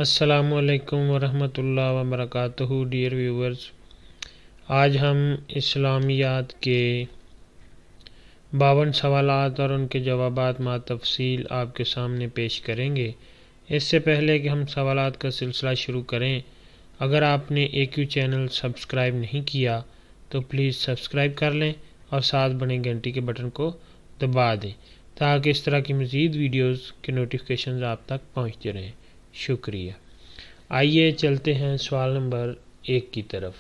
السلام علیکم ورحمۃ اللہ وبرکاتہ ڈیئر ویورز، آج ہم اسلامیات کے 52 سوالات اور ان کے جوابات مع تفصیل آپ کے سامنے پیش کریں گے۔ اس سے پہلے کہ ہم سوالات کا سلسلہ شروع کریں، اگر آپ نے AQ چینل سبسکرائب نہیں کیا تو پلیز سبسکرائب کر لیں اور ساتھ بنے گھنٹی کے بٹن کو دبا دیں تاکہ اس طرح کی مزید ویڈیوز کے نوٹیفیکیشنز آپ تک پہنچتے رہیں۔ شکریہ۔ آئیے چلتے ہیں سوال نمبر 1 کی طرف۔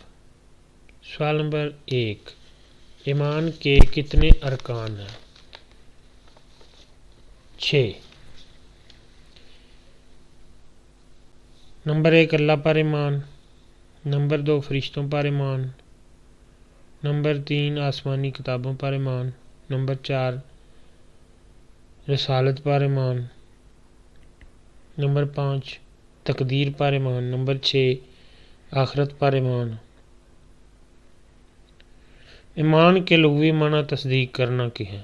سوال نمبر 1، ایمان کے کتنے ارکان ہیں؟ 6۔ نمبر 1، اللہ پر ایمان۔ نمبر 2، فرشتوں پر ایمان۔ نمبر 3، آسمانی کتابوں پر ایمان۔ نمبر 4، رسالت پر ایمان۔ نمبر 5، تقدیر پر ایمان۔ نمبر 6، آخرت پر ایمان۔ ایمان کے لغوی معنی تصدیق کرنا کے ہیں۔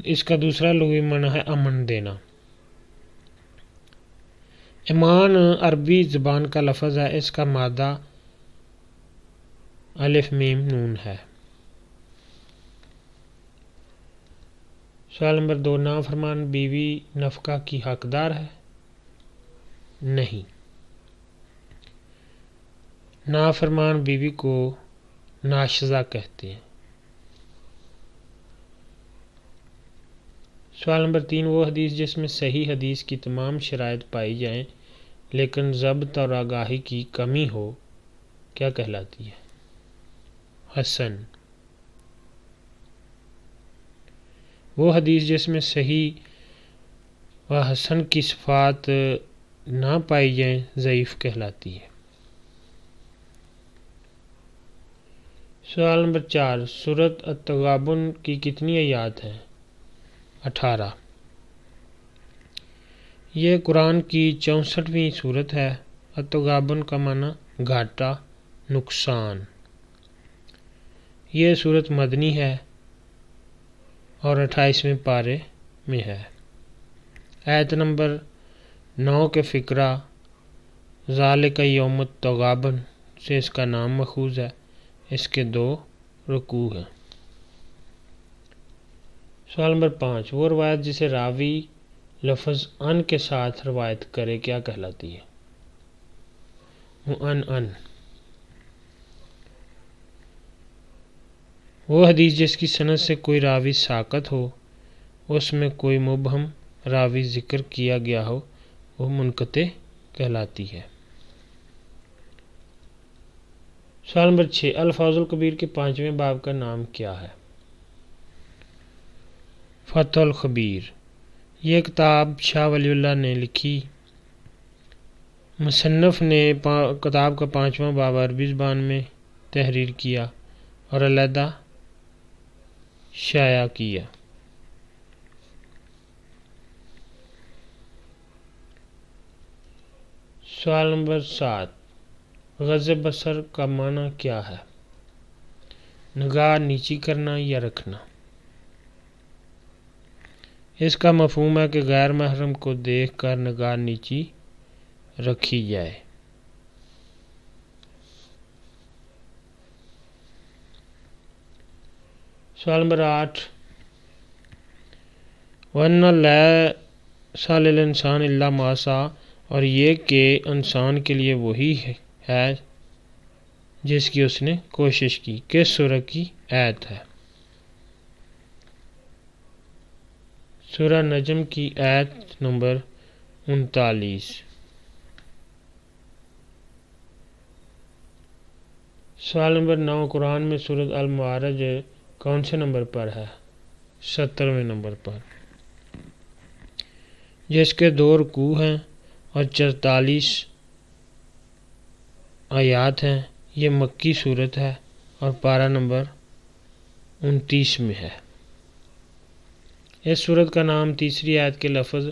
اس کا دوسرا لغوی معنی ہے امن دینا۔ ایمان عربی زبان کا لفظ ہے، اس کا مادہ الف میم نون ہے۔ سوال نمبر 2، نافرمان بیوی نفقہ کی حقدار ہے؟ نہیں، نافرمان بیوی کو ناشزہ کہتے ہیں۔ سوال نمبر 3، وہ حدیث جس میں صحیح حدیث کی تمام شرائط پائی جائیں لیکن ضبط اور آگاہی کی کمی ہو، کیا کہلاتی ہے؟ حسن۔ وہ حدیث جس میں صحیح و حسن کی صفات نہ پائی جائیں ضعیف کہلاتی ہے۔ سوال نمبر 4، سورۃ التغابن کی کتنی آیات ہیں؟ 18۔ یہ قرآن کی 64ویں سورت ہے۔ التغابن کا معنی گھاٹا، نقصان۔ یہ سورت مدنی ہے اور 28ویں پارے میں ہے۔ آیت نمبر 9 کے فقرہ ذالک یوم التغابن سے اس کا نام ماخوذ ہے۔ اس کے 2 رکوع ہیں۔ سوال نمبر 5، وہ روایت جسے راوی لفظ ان کے ساتھ روایت کرے کیا کہلاتی ہے؟ معنعن۔ وہ حدیث جس کی سند سے کوئی راوی ساقط ہو، اس میں کوئی مبہم راوی ذکر کیا گیا ہو، وہ منقطع کہلاتی ہے۔ سوال نمبر 6، الفاظ الکبیر کے 5ویں باب کا نام کیا ہے؟ فتح الخبیر۔ یہ کتاب شاہ ولی اللہ نے لکھی۔ مصنف نے کتاب کا 5واں باب عربی زبان میں تحریر کیا اور علیحدہ شائع کیا۔ سوال نمبر 7، غض بصر کا معنی کیا ہے؟ نگاہ نیچی کرنا یا رکھنا۔ اس کا مفہوم ہے کہ غیر محرم کو دیکھ کر نگاہ نیچی رکھی جائے۔ سوال نمبر 8، وَأَنَّ لَيْسَ لِلْإِنسَانِ إِلَّا مَا سَعَىٰ، اور یہ کہ انسان کے لیے وہی ہے جس کی اس نے کوشش کی۔ کس سورہ کی آیت ہے؟ سورہ نجم کی آیت نمبر 39۔ سوال نمبر 9، قرآن میں سورۃ المعارج کون سے نمبر پر ہے؟ 70ویں نمبر پر، جس کے 2 رکوع ہیں اور 44 آیات ہیں۔ یہ مکی صورت ہے اور پارہ نمبر 29 میں ہے۔ اس صورت کا نام تیسری آیت کے لفظ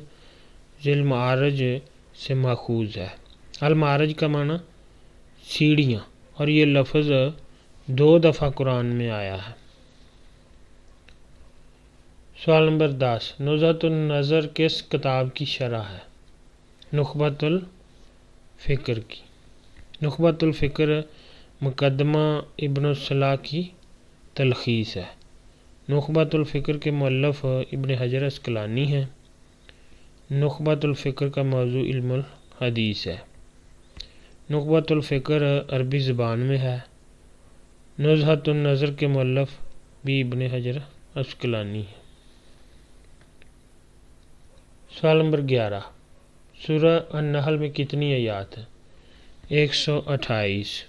ذی المعارج سے ماخوذ ہے۔ المعارج کا معنی سیڑھیاں، اور یہ لفظ 2 دفعہ قرآن میں آیا ہے۔ سوال نمبر 10، نزہۃ النظر کس کتاب کی شرح ہے؟ نخبۃ فکر کی۔ نخبۃ الفکر مقدمہ ابن الصلاح کی تلخیص ہے۔ نخبۃ الفکر کے مؤلف ابن حجر عسقلانی ہیں۔ نخبۃ الفکر کا موضوع علم الحدیث ہے۔ نخبۃ الفکر عربی زبان میں ہے۔ نزہۃ النظر کے مؤلف بھی ابن حجر عسقلانی ہے۔ سوال نمبر 11، سورہ النحل میں کتنی آیات ہیں؟ 128۔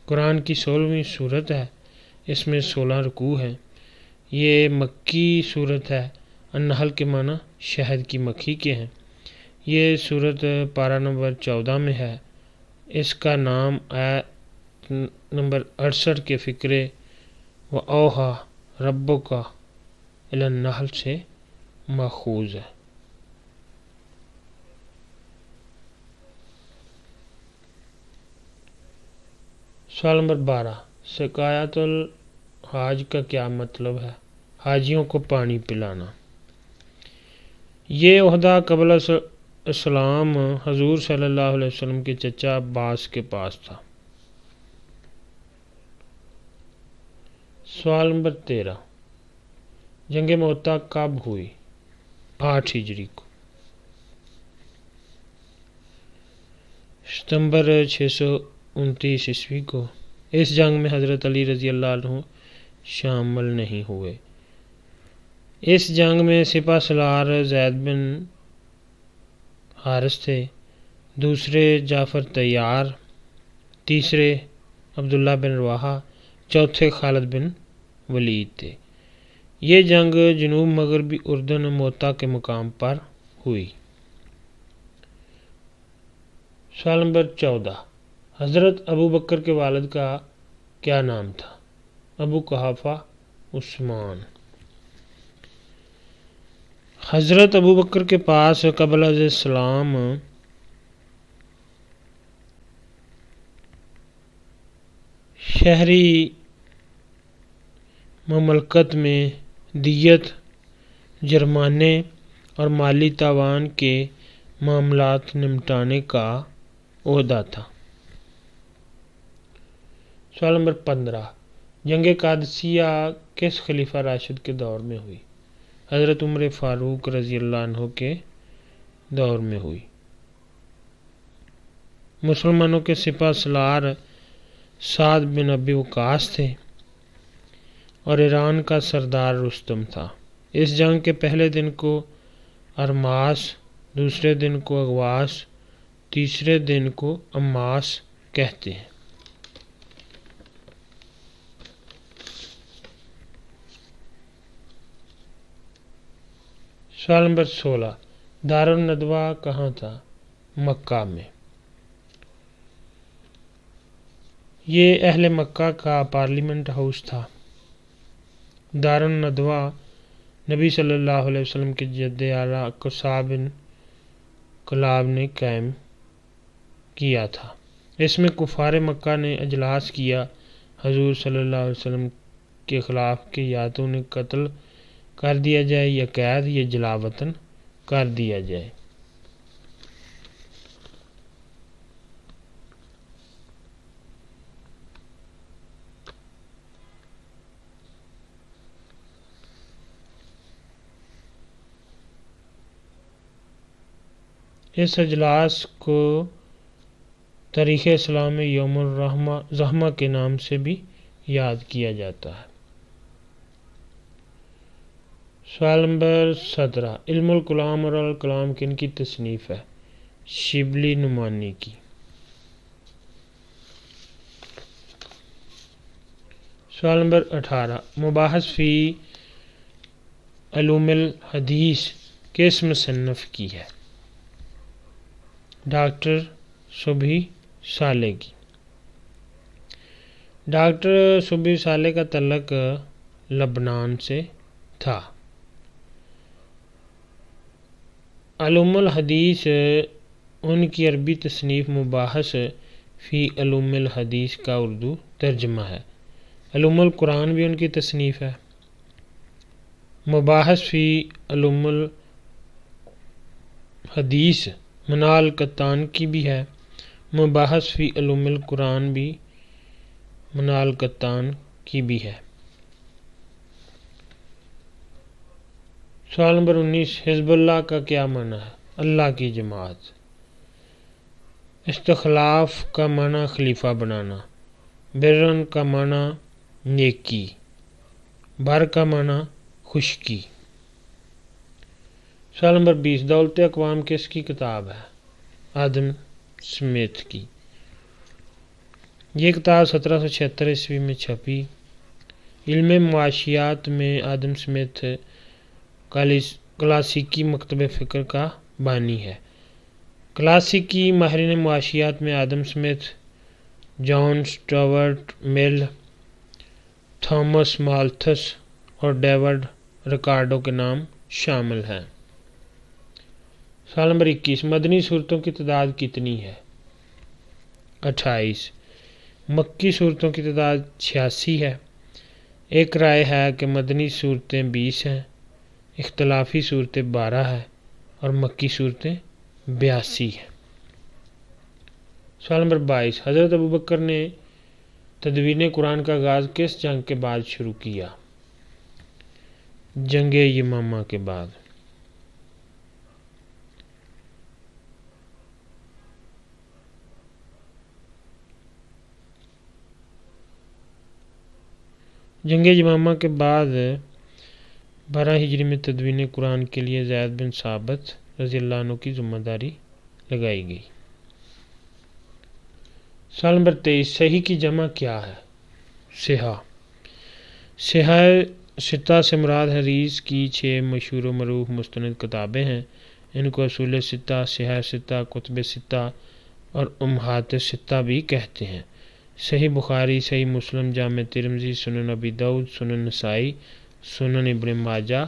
قرآن کی 16ویں صورت ہے، اس میں 16 رکوع ہیں۔ یہ مکی صورت ہے۔ النحل کے معنی شہد کی مکھی کے ہیں۔ یہ صورت پارہ نمبر 14 میں ہے۔ اس کا نام آیت نمبر 68 کے فقرے وَأَوْحَىٰ رَبُّكَ إِلَى النَّحْلِ سے ماخوذ ہے۔ سوال نمبر 12، سقایۃ الحاج کا کیا مطلب ہے؟ حاجیوں کو پانی پلانا۔ یہ عہدہ قبل اسلام حضور صلی اللہ علیہ وسلم کے چچا عباس کے پاس تھا۔ سوال نمبر 13، جنگ مؤتہ کب ہوئی؟ 8 ہجری کو۔ ستمبر 629 عیسوی کو۔ اس جنگ میں حضرت علی رضی اللہ عنہ شامل نہیں ہوئے۔ اس جنگ میں سپہ سالار زید بن حارث تھے، دوسرے جعفر طیار، تیسرے عبداللہ بن رواحہ، چوتھے خالد بن ولید تھے۔ یہ جنگ جنوب مغربی اردن مؤتہ کے مقام پر ہوئی۔ سوال نمبر 14، حضرت ابو بکر کے والد کا کیا نام تھا؟ ابو قحافہ عثمان۔ حضرت ابو بکر کے پاس قبل از اسلام شہری مملکت میں دیت، جرمانے اور مالی تاوان کے معاملات نمٹانے کا عہدہ تھا۔ سوال نمبر 15، جنگ قادسیہ کس خلیفہ راشد کے دور میں ہوئی؟ حضرت عمر فاروق رضی اللہ عنہ کے دور میں ہوئی۔ مسلمانوں کے سپہ سالار سعد بن ابی وقاص تھے اور ایران کا سردار رستم تھا۔ اس جنگ کے پہلے دن کو ارماس، دوسرے دن کو اغواس، تیسرے دن کو اماس کہتے ہیں۔ سوال نمبر 16، دار الندوہ کہاں تھا؟ مکہ میں۔ یہ اہل مکہ کا پارلیمنٹ ہاؤس تھا۔ دار الندوہ نبی صلی اللہ علیہ وسلم کے جد اعلیٰ قصاب بن کلاب نے قائم کیا تھا۔ اس میں کفار مکہ نے اجلاس کیا، حضور صلی اللہ علیہ وسلم کے خلاف کہ یا تو انہیں قتل کر دیا جائے یا قید یا جلا وطن کر دیا جائے۔ اس اجلاس کو تاریخ اسلام میں یوم الزحمہ کے نام سے بھی یاد کیا جاتا ہے۔ سوال نمبر 17، علم الکلام اور الکلام کن کی تصنیف ہے؟ شبلی نعمانی کی۔ سوال نمبر 18، مباحث فی علوم الحدیث کس مصنف کی ہے؟ ڈاکٹر صبحی صالح کی۔ ڈاکٹر صبحی صالح کا تعلق لبنان سے تھا۔ علوم الحدیث ان کی عربی تصنیف مباحث فی علوم الحدیث کا اردو ترجمہ ہے۔ علوم القرآن بھی ان کی تصنیف ہے۔ مباحث فی علوم الحدیث منال القطان کی بھی ہے مباحث فی علوم القرآن بھی منال قطان کی بھی ہے۔ سوال نمبر 19، حزب اللہ کا کیا معنی ہے؟ اللہ کی جماعت۔ استخلاف کا معنی خلیفہ بنانا، برن کا معنی نیکی، بر کا معنی خشکی۔ سوال نمبر 20، دولت اقوام کس کی کتاب ہے؟ آدم سمتھ کی۔ یہ کتاب 1776 عیسوی میں چھپی۔ علم معاشیات میں آدم سمتھ کلاسیکی مکتب فکر کا بانی ہے۔ کلاسیکی ماہرین معاشیات میں آدم سمتھ، جان سٹیورٹ مل، تھامس مالتھس اور ڈیوڈ ریکارڈو کے نام شامل ہیں۔ سوال نمبر 21، مدنی صورتوں کی تعداد کتنی ہے؟ 28۔ مکی صورتوں کی تعداد 86 ہے۔ ایک رائے ہے کہ مدنی صورتیں 20 ہیں، اختلافی صورتیں 12 ہیں اور مکی صورتیں 82 ہیں۔ سوال نمبر 22، حضرت ابوبکر نے تدوین قرآن کا آغاز کس جنگ کے بعد شروع کیا؟ جنگ یمامہ کے بعد۔ جنگ یمامہ کے بعد 12 ہجری میں تدوین قرآن کے لیے زید بن ثابت رضی اللہ عنہ کی ذمہ داری لگائی گئی۔ سوال نمبر 23، صحیح کی جمع کیا ہے؟ صحیح۔ صحیح ستہ سے مراد حدیث کی 6 مشہور و معروف مستند کتابیں ہیں۔ ان کو اصول ستہ، صحیح ستہ، کتب ستہ اور امہات ستہ بھی کہتے ہیں۔ صحیح بخاری، صحیح مسلم، جامع ترمذی، سنن ابی داؤد، سنن نسائی، سنن ابن ماجہ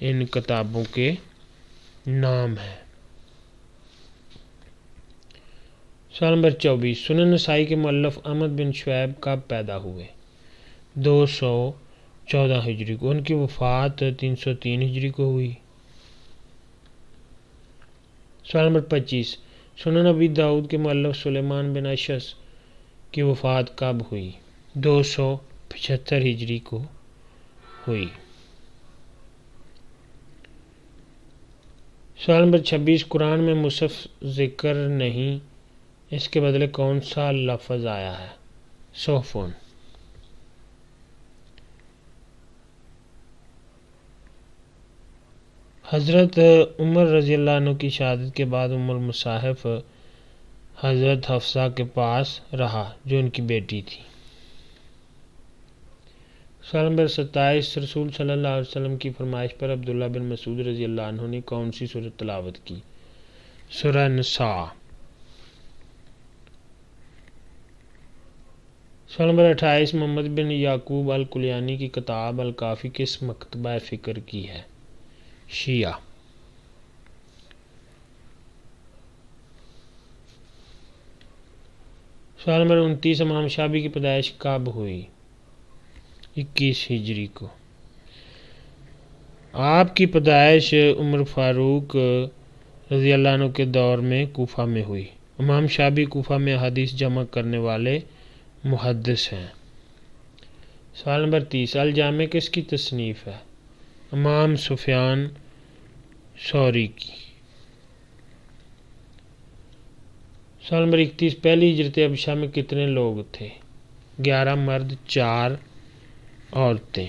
ان کتابوں کے نام ہیں۔ سوال نمبر 24، سنن نسائی کے مؤلف احمد بن شعیب کب پیدا ہوئے؟ 214 ہجری کو۔ ان کی وفات 303 ہجری کو ہوئی۔ سوال نمبر 25، سنن ابی داؤد کے مؤلف سلیمان بن اشعث کی وفات کب ہوئی؟ 275 ہجری کو ہوئی۔ سوال نمبر 26، قرآن میں مصحف ذکر نہیں، اس کے بدلے کون سا لفظ آیا ہے؟ صحفن۔ حضرت عمر رضی اللہ عنہ کی شہادت کے بعد المصاحف حضرت حفصہ کے پاس رہا جو ان کی بیٹی تھی۔ سوال نمبر 27، رسول صلی اللہ علیہ وسلم کی فرمائش پر عبداللہ بن مسعود رضی اللہ عنہ نے کون سی سورت تلاوت کی؟ سورہ نساء۔ سوال نمبر 28، محمد بن یعقوب الکلیانی کی کتاب الکافی کس مکتبہ فکر کی ہے؟ شیعہ۔ سوال نمبر 29، امام شافعی کی پیدائش کب ہوئی؟ 21 ہجری کو۔ آپ کی پیدائش عمر فاروق رضی اللہ عنہ کے دور میں کوفہ میں ہوئی۔ امام شافعی کوفہ میں احادیث جمع کرنے والے محدث ہیں۔ سوال نمبر 30، الجامع کس کی تصنیف ہے؟ امام سفیان ثوری کی۔ سوال نمبر 31، پہلی ہجرت حبشہ میں کتنے لوگ تھے؟ 11 مرد، 4 عورتیں۔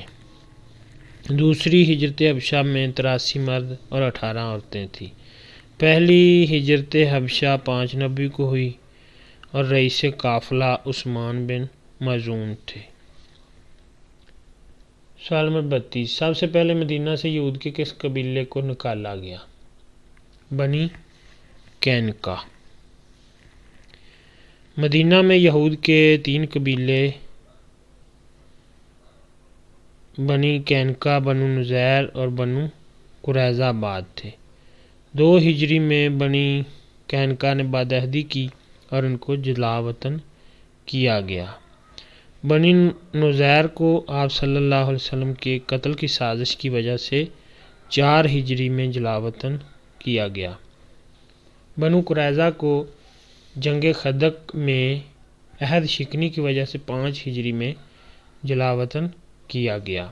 دوسری ہجرت حبشہ میں 83 مرد اور 18 عورتیں تھیں۔ پہلی ہجرت حبشہ 5 نبی کو ہوئی اور رئیس قافلہ عثمان بن مظعون تھے۔ سوال نمبر 32، سب سے پہلے مدینہ سے یہود کے کس قبیلے کو نکالا گیا؟ بنی قینقاع۔ مدینہ میں یہود کے 3 قبیلے بنی قینقاع، بنو نذیر اور بنو قریظہ آباد تھے۔ 2 ہجری میں بنی قینقاع نے بدعہدی کی اور ان کو جلا وطن کیا گیا۔ بنی نذیر کو آپ صلی اللہ علیہ وسلم کے قتل کی سازش کی وجہ سے 4 ہجری میں جلا وطن کیا گیا۔ بنو قریظہ کو جنگ خندق میں عہد شکنی کی وجہ سے 5 ہجری میں جلاوطن کیا گیا۔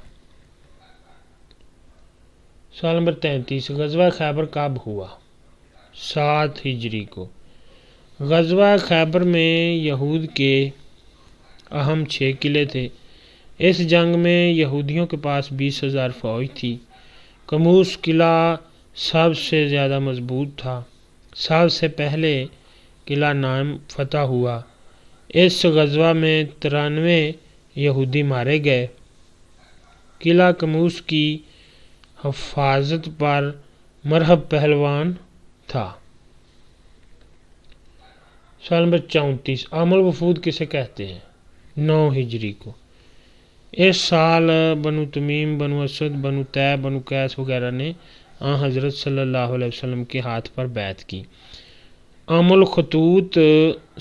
سوال نمبر 33، غزوہ خیبر کب ہوا؟ 7 ہجری کو۔ غزوہ خیبر میں یہود کے اہم 6 قلعے تھے۔ اس جنگ میں یہودیوں کے پاس 20,000 فوج تھی۔ کموس قلعہ سب سے زیادہ مضبوط تھا۔ سب سے پہلے قلعہ نام فتح ہوا۔ اس غزوہ میں 93 یہودی مارے گئے۔ قلعہ کموس کی حفاظت پر مرہب پہلوان تھا۔ سوال نمبر 34، عام الوفود کسے کہتے ہیں؟ 9 ہجری کو۔ اس سال بنو تمیم، بنو اسد، بنو طے، بنو قیس وغیرہ نے حضرت صلی اللہ علیہ وسلم کے ہاتھ پر بیعت کی۔ عام الخطوط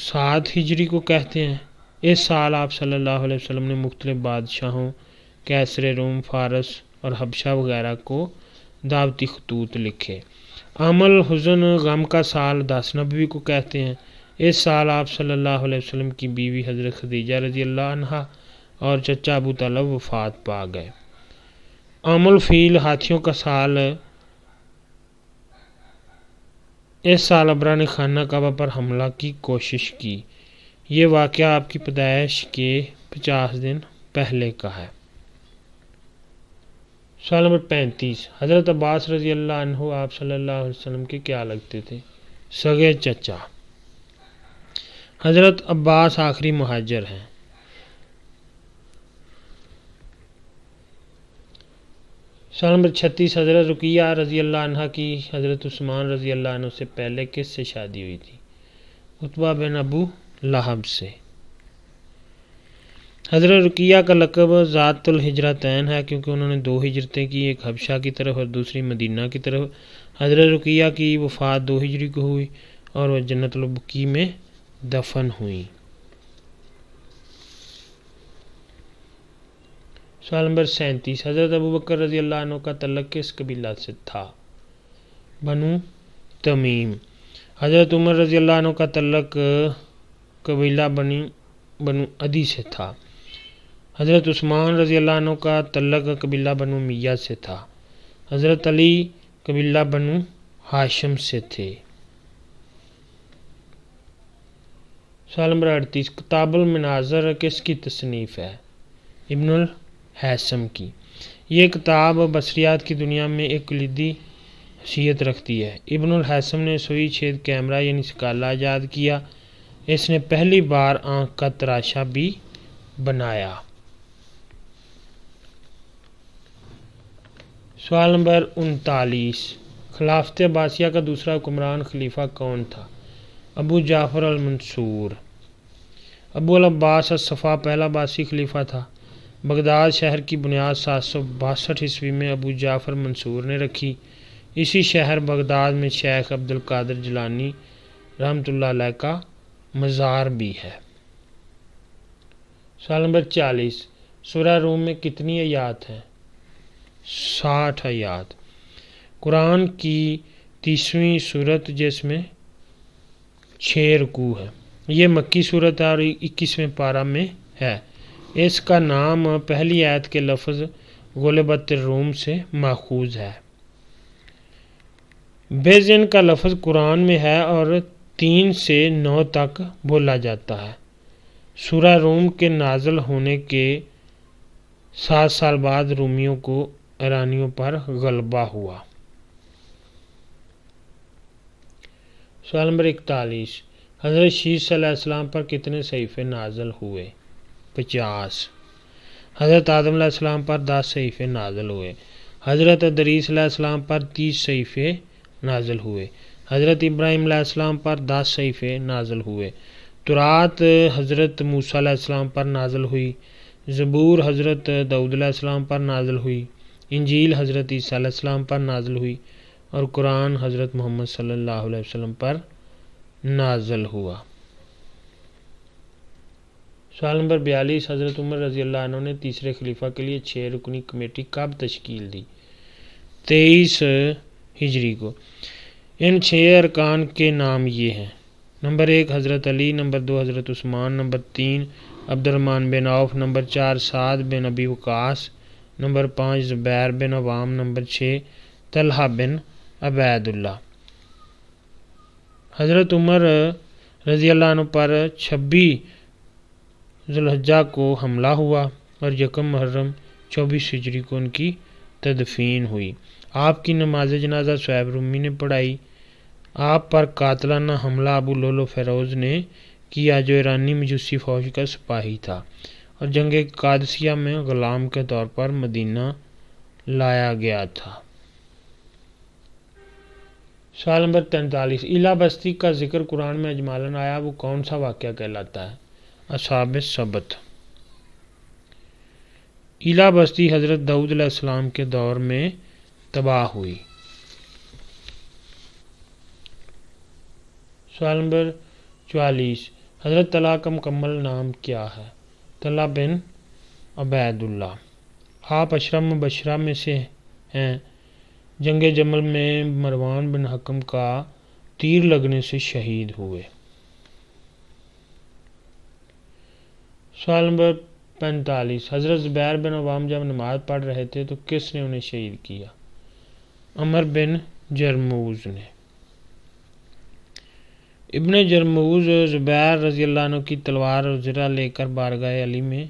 7 ہجری کو کہتے ہیں۔ اس سال آپ صلی اللہ علیہ وسلم نے مختلف بادشاہوں کیسر روم، فارس اور حبشہ وغیرہ کو دعوتی خطوط لکھے۔ عام الحزن غم کا سال 10 نبوی کو کہتے ہیں۔ اس سال آپ صلی اللہ علیہ وسلم کی بیوی حضرت خدیجہ رضی اللہ عنہا اور چچا ابو طالب وفات پا گئے۔ عام الفیل ہاتھیوں کا سال۔ اس سال ابرہ نے خانہ کعبہ پر حملہ کی کوشش کی۔ یہ واقعہ آپ کی پیدائش کے 50 دن پہلے کا ہے۔ سوال نمبر 35، حضرت عباس رضی اللہ عنہ آپ صلی اللہ علیہ وسلم کے کیا لگتے تھے؟ سگے چچا۔ حضرت عباس آخری مہاجر ہیں۔ سوال نمبر 36، حضرت رقیہ رضی اللہ عنہ کی حضرت عثمان رضی اللہ عنہ سے پہلے کس سے شادی ہوئی تھی؟ عتبہ بن ابو لہب سے۔ حضرت رقیہ کا لقب ذات الہجرتین ہے کیونکہ انہوں نے 2 ہجرتیں کی، ایک حبشہ کی طرف اور دوسری مدینہ کی طرف۔ حضرت رقیہ کی وفات 2 ہجری کو ہوئی اور وہ جنت البقیع میں دفن ہوئی۔ سوال نمبر 37، حضرت ابوبکر رضی اللہ عنہ کا تعلق کس قبیلہ سے تھا؟ بنو تمیم۔ حضرت عمر رضی اللہ عنہ کا تعلق قبیلہ بنو عدی سے تھا۔ حضرت عثمان رضی اللہ عنہ کا تعلق قبیلہ بنو امیہ سے تھا۔ حضرت علی قبیلہ بنو ہاشم سے تھے۔ سوال نمبر 38، کتاب المناظر کس کی تصنیف ہے؟ ابن الحیثم کی۔ یہ کتاب بصریات کی دنیا میں ایک کلیدی حیثیت رکھتی ہے۔ ابن الحیثم نے سوئی چھید کیمرہ یعنی سکالہ ایجاد کیا۔ اس نے پہلی بار آنکھ کا تراشا بھی بنایا۔ سوال نمبر 39، خلافت عباسیہ کا دوسرا حکمران خلیفہ کون تھا؟ ابو جعفر المنصور۔ ابو العباس الصفا پہلا عباسی خلیفہ تھا۔ بغداد شہر کی بنیاد 762 عیسوی میں ابو جعفر منصور نے رکھی۔ اسی شہر بغداد میں شیخ عبد القادر جیلانی رحمۃ اللہ علیہ کا مزار بھی ہے۔ سوال نمبر 40، سورہ روم میں کتنی آیات ہیں؟ 60 آیات۔ قرآن کی 30ویں سورت جس میں 6 رکوع ہے۔ یہ مکی سورت ہے اور 21ویں پارہ میں ہے۔ اس کا نام پہلی آیت کے لفظ غلبت الروم سے ماخوذ ہے۔ بیزن کا لفظ قرآن میں ہے اور 3 سے 9 تک بولا جاتا ہے۔ سورہ روم کے نازل ہونے کے 7 سال بعد رومیوں کو ایرانیوں پر غلبہ ہوا۔ سوال نمبر 41، حضرت شیس علیہ السلام پر کتنے صحیفے نازل ہوئے؟ 50۔ حضرت آدم علیہ السلام پر 10 صحیفے نازل ہوئے۔ حضرت ادریس علیہ السلام پر 30 صحیفے نازل ہوئے۔ حضرت ابراہیم علیہ السلام پر 10 صحیفے نازل ہوئے۔ تورات حضرت موسیٰ علیہ السلام پر نازل ہوئی۔ زبور حضرت داؤد علیہ السلام پر نازل ہوئی۔ انجیل حضرت عیسیٰ علیہ السلام پر نازل ہوئی اور قرآن حضرت محمد صلی اللہ علیہ وسلم پر نازل ہوا۔ سوال نمبر 42، حضرت عمر رضی اللہ عنہ نے تیسرے خلیفہ کے لیے 6 رکنی کمیٹی کب تشکیل دی؟ 23 ہجری کو۔ ان 6 ارکان کے نام یہ ہیں: نمبر 1 حضرت علی، نمبر 2 حضرت عثمان، نمبر 3 عبد الرحمن بن عوف، نمبر 4 سعد بن ابی وقاص، نمبر 5 زبیر بن عوام، نمبر 6 طلحہ بن عبید اللہ۔ حضرت عمر رضی اللہ عنہ پر 26 ذوالحجہ کو حملہ ہوا اور 1 محرم 24 ہجری کو ان کی تدفین ہوئی۔ آپ کی نماز جنازہ صہیب رومی نے پڑھائی۔ آپ پر قاتلانہ حملہ ابو لولو فیروز نے کیا جو ایرانی مجوسی فوج کا سپاہی تھا اور جنگ قادسیہ میں غلام کے طور پر مدینہ لایا گیا تھا۔ سوال نمبر 43، ایلا بستی کا ذکر قرآن میں اجمالاً آیا، وہ کون سا واقعہ کہلاتا ہے؟ اصحاب سبت۔ ایلا بستی حضرت داؤد علیہ السلام کے دور میں تباہ ہوئی۔ سوال نمبر 44، حضرت طلحہ کا مکمل نام کیا ہے؟ طلحہ بن عبید اللہ۔ آپ عشرہ مبشرہ میں سے ہیں۔ جنگ جمل میں مروان بن حکم کا تیر لگنے سے شہید ہوئے۔ سوال نمبر 45، حضرت زبیر بن عوام جب نماز پڑھ رہے تھے تو کس نے انہیں شہید کیا؟ عمر بن جرموز نے۔ ابن جرموز زبیر رضی اللہ عنہ کی تلوار اور زرہ لے کر بارگاہ علی میں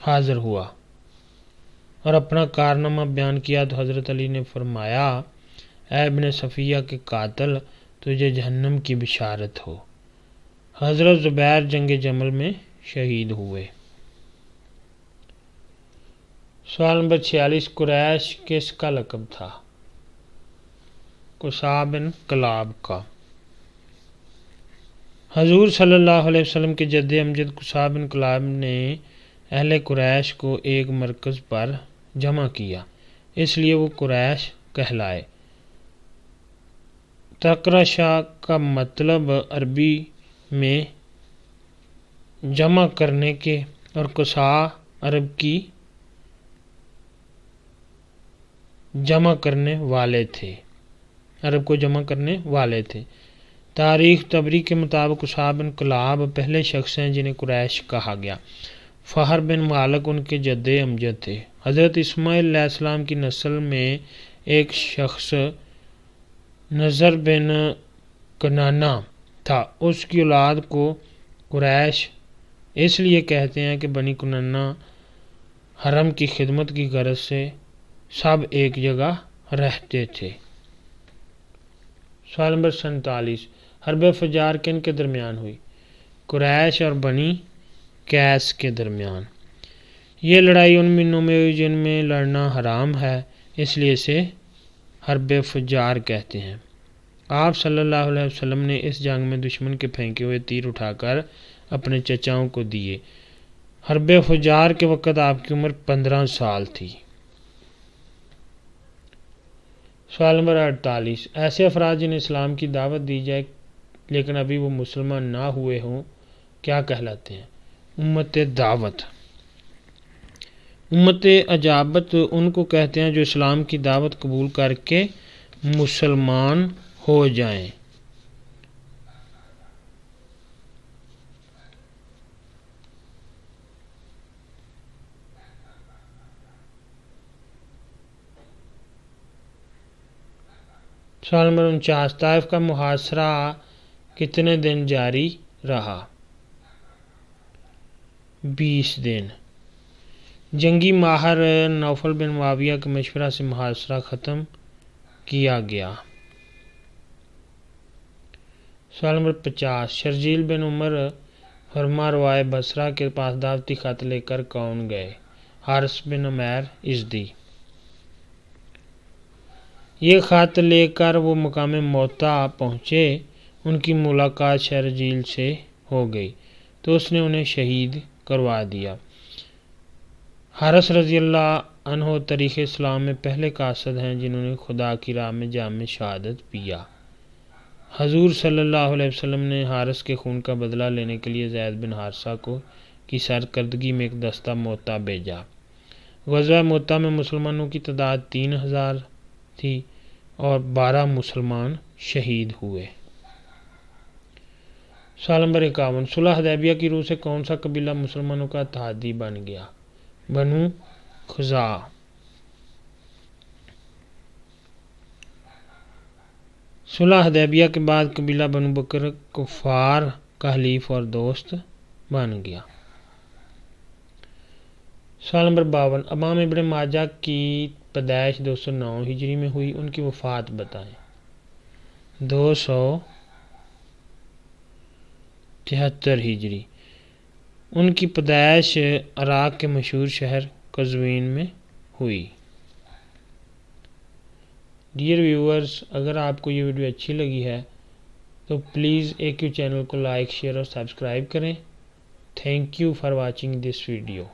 حاضر ہوا اور اپنا کارنامہ بیان کیا تو حضرت علی نے فرمایا، اے ابن صفیہ کے قاتل، تجھے جہنم کی بشارت ہو۔ حضرت زبیر جنگ جمل میں شہید ہوئے۔ سوال نمبر 46، قریش کس کا لقب تھا؟ قصا بن کلاب کا۔ حضور صلی اللہ علیہ وسلم کے جد امجد قصا بن کلاب نے اہل قریش کو ایک مرکز پر جمع کیا، اس لیے وہ قریش کہلائے۔ تقرشا کا مطلب عربی میں جمع کرنے کے اور قصا عرب کی جمع کرنے والے تھے، عرب کو جمع کرنے والے تھے۔ تاریخ طبری کے مطابق قصا بن کلاب پہلے شخص ہیں جنہیں قریش کہا گیا۔ فہر بن مالک ان کے جد امجد تھے۔ حضرت اسماعیل علیہ السلام کی نسل میں ایک شخص نضر بن کنانہ تھا، اس کی اولاد کو قریش اس لیے کہتے ہیں کہ بنی کنانہ حرم کی خدمت کی غرض سے سب ایک جگہ رہتے تھے۔ سوال نمبر 47، حرب فجار کن کے درمیان ہوئی؟ قریش اور بنی قیس کے درمیان۔ یہ لڑائی ان مہینوں میں ہوئی جن میں لڑنا حرام ہے، اس لیے اسے حرب فجار کہتے ہیں۔ آپ صلی اللہ علیہ وسلم نے اس جنگ میں دشمن کے پھینکے ہوئے تیر اٹھا کر اپنے چچاؤں کو دیے۔ حرب فجار کے وقت آپ کی عمر 15 سال تھی۔ سوال نمبر 48، ایسے افراد جنہیں اسلام کی دعوت دی جائے لیکن ابھی وہ مسلمان نہ ہوئے ہوں کیا کہلاتے ہیں؟ امت دعوت۔ امت اجابت ان کو کہتے ہیں جو اسلام کی دعوت قبول کر کے مسلمان ہو جائیں۔ سوال نمبر 49، طائف کا محاصرہ کتنے دن جاری رہا؟ 20 دن۔ جنگی ماہر نوفل بن معاویہ کے مشورہ سے محاصرہ ختم کیا گیا۔ سوال نمبر 50، شرجیل بن عمر فرما روائے بصرہ کے پاس دعوتی خط لے کر کون گئے؟ حارث بن عمیر ازدی۔ یہ خط لے کر وہ مقام موتا پہنچے، ان کی ملاقات شرجیل سے ہو گئی تو اس نے انہیں شہید کروا دیا۔ حارث رضی اللہ عنہ تاریخ اسلام میں پہلے قاصد ہیں جنہوں نے خدا کی راہ میں جام شہادت پیا۔ حضور صلی اللہ علیہ وسلم نے حارث کے خون کا بدلہ لینے کے لیے زید بن حارثہ کی سرکردگی میں ایک دستہ موتا بھیجا۔ غزوہ موتا میں مسلمانوں کی تعداد 3000 تھی اور 12 مسلمان شہید ہوئے۔ سوال نمبر 51، صلح حدیبیہ کی روح سے کون سا قبیلہ مسلمانوں کا اتحادی بن گیا؟ بنو خزاعہ۔ صلح حدیبیہ کے بعد قبیلہ بنو بکر کفار کا حلیف اور دوست بن گیا۔ سوال نمبر 52، امام ابن ماجہ کی پیدائش 209 ہجری میں ہوئی، ان کی وفات بتائیں۔ 273 ہجری۔ ان کی پیدائش عراق کے مشہور شہر قزوین میں ہوئی۔ ڈیئر ویورز، اگر آپ کو یہ ویڈیو اچھی لگی ہے تو پلیز AQ چینل کو لائک، شیئر اور سبسکرائب کریں۔ Thank you for watching this video.